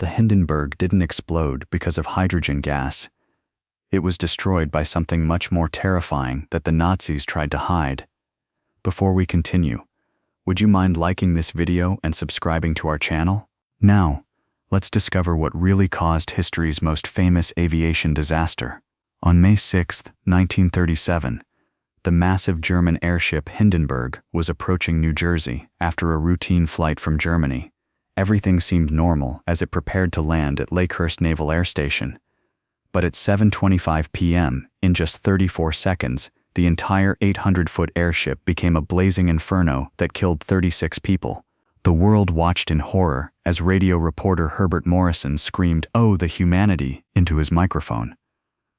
The Hindenburg didn't explode because of hydrogen gas. It was destroyed by something much more terrifying that the Nazis tried to hide. Before we continue, would you mind liking this video and subscribing to our channel? Now, let's discover what really caused history's most famous aviation disaster. On May 6, 1937, the massive German airship Hindenburg was approaching New Jersey after a routine flight from Germany. Everything seemed normal as it prepared to land at Lakehurst Naval Air Station. But at 7:25 p.m., in just 34 seconds, the entire 800-foot airship became a blazing inferno that killed 36 people. The world watched in horror as radio reporter Herbert Morrison screamed, "Oh, the humanity," into his microphone.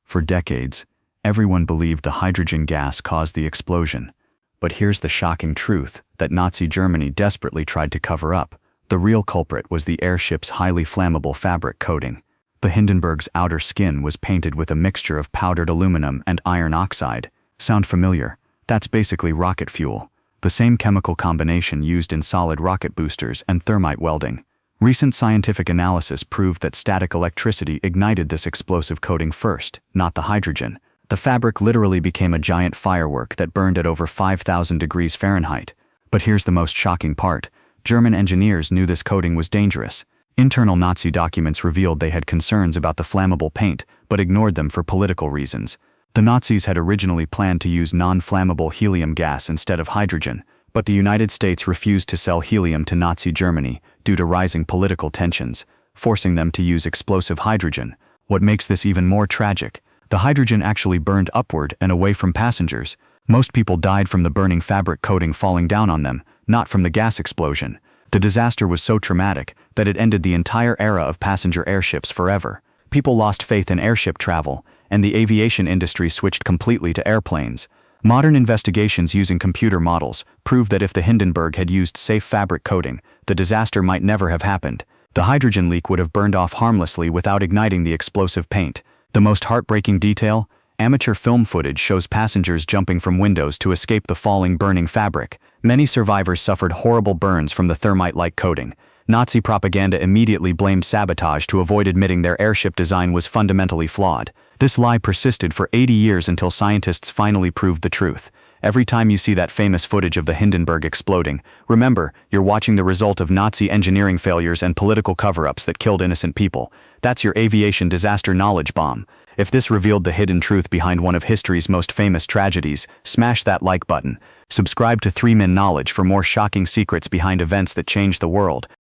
For decades, everyone believed the hydrogen gas caused the explosion. But here's the shocking truth that Nazi Germany desperately tried to cover up. The real culprit was the airship's highly flammable fabric coating. The Hindenburg's outer skin was painted with a mixture of powdered aluminum and iron oxide. Sound familiar? That's basically rocket fuel, the same chemical combination used in solid rocket boosters and thermite welding. Recent scientific analysis proved that static electricity ignited this explosive coating first, not the hydrogen. The fabric literally became a giant firework that burned at over 5,000 degrees Fahrenheit. But here's the most shocking part. German engineers knew this coating was dangerous. Internal Nazi documents revealed they had concerns about the flammable paint, but ignored them for political reasons. The Nazis had originally planned to use non-flammable helium gas instead of hydrogen, but the United States refused to sell helium to Nazi Germany due to rising political tensions, forcing them to use explosive hydrogen. What makes this even more tragic, the hydrogen actually burned upward and away from passengers. Most people died from the burning fabric coating falling down on them, not from the gas explosion. The disaster was so traumatic that it ended the entire era of passenger airships forever. People lost faith in airship travel, and the aviation industry switched completely to airplanes. Modern investigations using computer models prove that if the Hindenburg had used safe fabric coating, the disaster might never have happened. The hydrogen leak would have burned off harmlessly without igniting the explosive paint. The most heartbreaking detail? Amateur film footage shows passengers jumping from windows to escape the falling, burning fabric. Many survivors suffered horrible burns from the thermite-like coating. Nazi propaganda immediately blamed sabotage to avoid admitting their airship design was fundamentally flawed. This lie persisted for 80 years until scientists finally proved the truth. Every time you see that famous footage of the Hindenburg exploding, remember, you're watching the result of Nazi engineering failures and political cover-ups that killed innocent people. That's your aviation disaster knowledge bomb. If this revealed the hidden truth behind one of history's most famous tragedies, smash that like button. Subscribe to 3 Min Knowledge for more shocking secrets behind events that changed the world.